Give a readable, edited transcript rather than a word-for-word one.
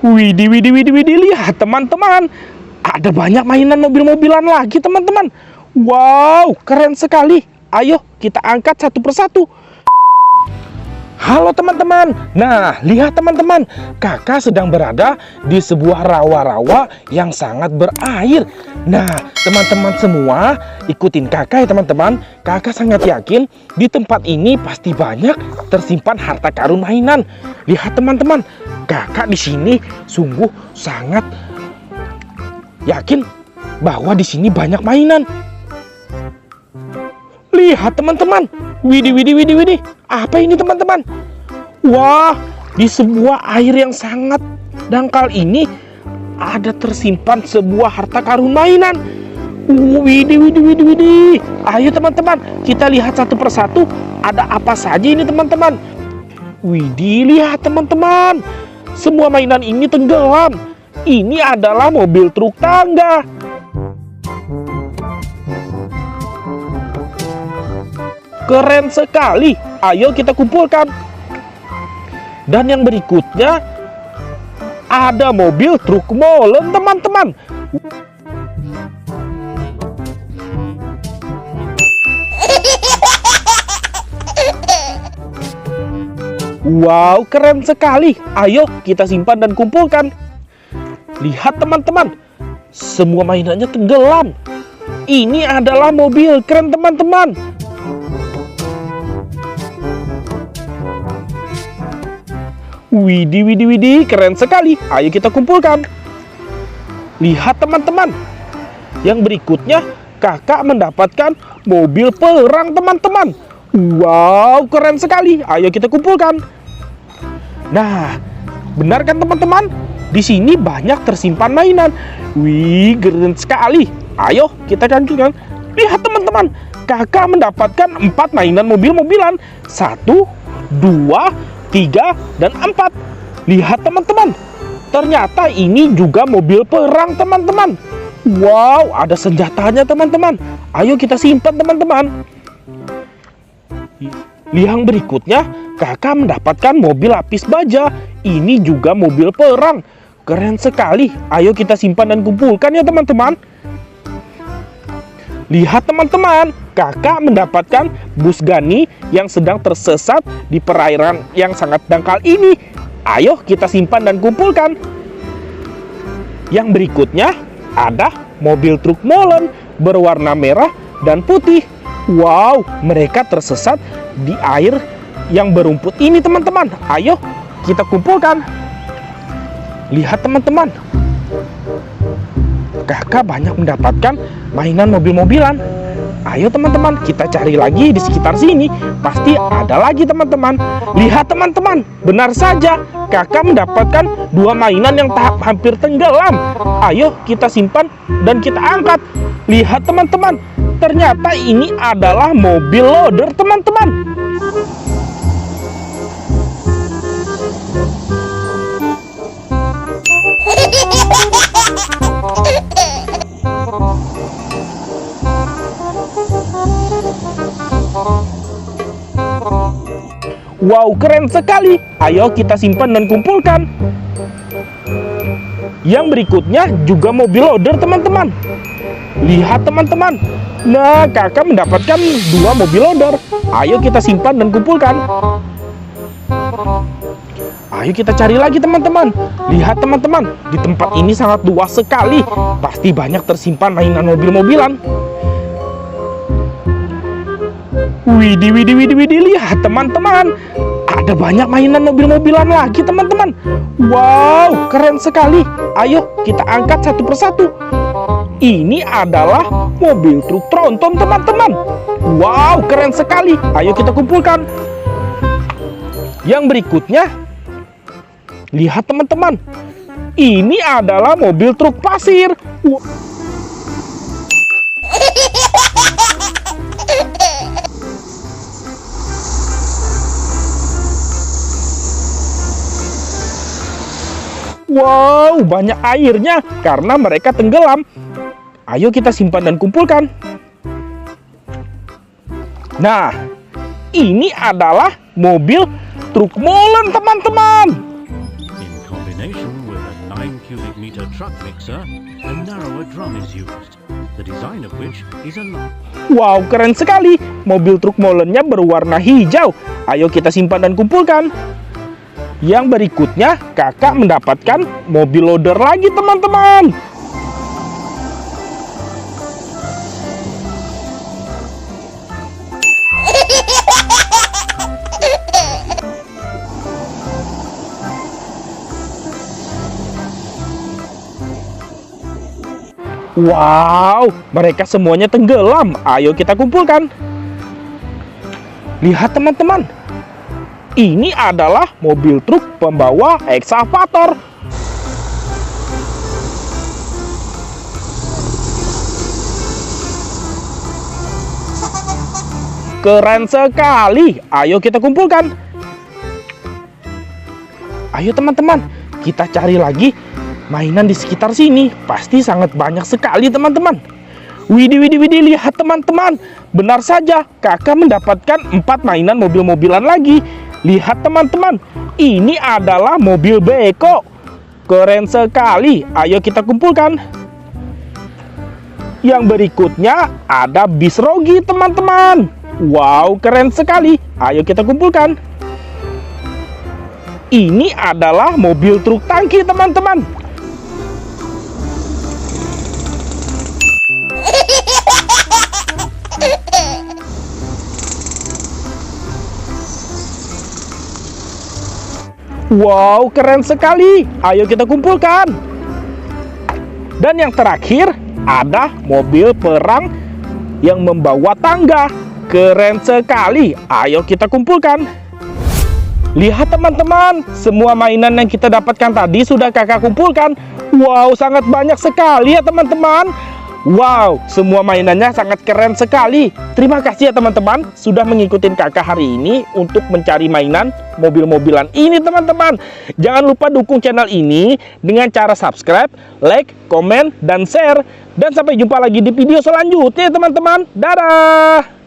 Widih, widih, widih, widih, lihat teman-teman. Ada banyak mainan mobil-mobilan lagi teman-teman. Wow, keren sekali. Ayo kita angkat satu persatu. Halo teman-teman. Nah, lihat teman-teman, kakak sedang berada di sebuah rawa-rawa yang sangat berair. Nah, teman-teman semua ikutin kakak ya teman-teman. Kakak sangat yakin di tempat ini pasti banyak tersimpan harta karun mainan. Lihat teman-teman, kakak di sini sungguh sangat yakin bahwa di sini banyak mainan. Lihat teman-teman, widih, widih, widih, widih. Apa ini teman-teman? Wah, di sebuah air yang sangat dangkal ini ada tersimpan sebuah harta karun mainan. Widih, widih, widih, widih. Ayo teman-teman, kita lihat satu persatu ada apa saja ini teman-teman. Widih, lihat teman-teman. Semua mainan ini tenggelam. Ini adalah mobil truk tangga. Keren sekali. Ayo kita kumpulkan. Dan yang berikutnya ada mobil truk molen teman-teman. Wow, keren sekali. Ayo kita simpan dan kumpulkan. Lihat teman-teman, semua mainannya tenggelam. Ini adalah mobil keren teman-teman. Widih, widih, widih, keren sekali. Ayo kita kumpulkan. Lihat teman-teman, yang berikutnya kakak mendapatkan mobil perang teman-teman. Wow, keren sekali. Ayo kita kumpulkan. Nah, benar kan teman-teman? Di sini banyak tersimpan mainan. Wih, keren sekali. Ayo kita lanjutkan. Lihat teman-teman, kakak mendapatkan 4 mainan mobil-mobilan. 1, 2, 3, dan 4. Lihat teman-teman, ternyata ini juga mobil perang teman-teman. Wow, ada senjatanya teman-teman. Ayo kita simpan teman-teman. Yang berikutnya kakak mendapatkan mobil lapis baja. Ini juga mobil perang. Keren sekali. Ayo kita simpan dan kumpulkan ya teman-teman. Lihat teman-teman, kakak mendapatkan bus Gani yang sedang tersesat di perairan yang sangat dangkal ini. Ayo kita simpan dan kumpulkan. Yang berikutnya ada mobil truk molen berwarna merah dan putih. Wow, mereka tersesat di air yang berumput ini teman-teman. Ayo kita kumpulkan. Lihat teman-teman, kakak banyak mendapatkan mainan mobil-mobilan. Ayo teman-teman, kita cari lagi di sekitar sini. Pasti ada lagi teman-teman. Lihat teman-teman, benar saja kakak mendapatkan 2 mainan yang hampir tenggelam. Ayo kita simpan dan kita angkat. Lihat teman-teman, ternyata ini adalah mobil loader teman-teman. Wow, keren sekali. Ayo kita simpan dan kumpulkan. Yang berikutnya juga mobil loader teman-teman. Lihat teman-teman. Nah, kakak mendapatkan 2 mobil loader. Ayo kita simpan dan kumpulkan. Ayo kita cari lagi teman-teman. Lihat teman-teman, di tempat ini sangat luas sekali. Pasti banyak tersimpan mainan mobil-mobilan. Widih, widih, widih, widih, lihat teman-teman, ada banyak mainan mobil-mobilan lagi teman-teman. Wow, keren sekali. Ayo kita angkat satu persatu. Ini adalah mobil truk tronton teman-teman. Wow, keren sekali. Ayo kita kumpulkan. Yang berikutnya, lihat teman-teman, ini adalah mobil truk pasir. Wow, banyak airnya karena mereka tenggelam. Ayo kita simpan dan kumpulkan. Nah, ini adalah mobil truk molen teman-teman. combination with a 9 cubic meter truck mixer, a narrower drum is used, the design of which is a large. Wow, keren sekali. Mobil truk molennya berwarna hijau. Ayo kita simpan dan kumpulkan. Yang berikutnya, kakak mendapatkan mobil loader lagi, teman-teman. Wow, mereka semuanya tenggelam. Ayo kita kumpulkan. Lihat teman-teman, ini adalah mobil truk pembawa ekskavator. Keren sekali. Ayo kita kumpulkan. Ayo teman-teman, kita cari lagi mainan di sekitar sini. Pasti sangat banyak sekali teman-teman. Widih, widih, widih, lihat teman-teman. Benar saja, kakak mendapatkan 4 mainan mobil-mobilan lagi. Lihat teman-teman, ini adalah mobil beko. Keren sekali. Ayo kita kumpulkan. Yang berikutnya ada bis Rogi teman-teman. Wow, keren sekali. Ayo kita kumpulkan. Ini adalah mobil truk tangki teman-teman. Wow, keren sekali. Ayo kita kumpulkan. Dan yang terakhir ada mobil perang yang membawa tangga. Keren sekali. Ayo kita kumpulkan. Lihat teman-teman, semua mainan yang kita dapatkan tadi sudah kakak kumpulkan. Wow, sangat banyak sekali ya teman-teman. Wow, semua mainannya sangat keren sekali. Terima kasih ya teman-teman sudah mengikuti kakak hari ini untuk mencari mainan mobil-mobilan ini teman-teman. Jangan lupa dukung channel ini dengan cara subscribe, like, komen, dan share. Dan sampai jumpa lagi di video selanjutnya teman-teman. Dadah!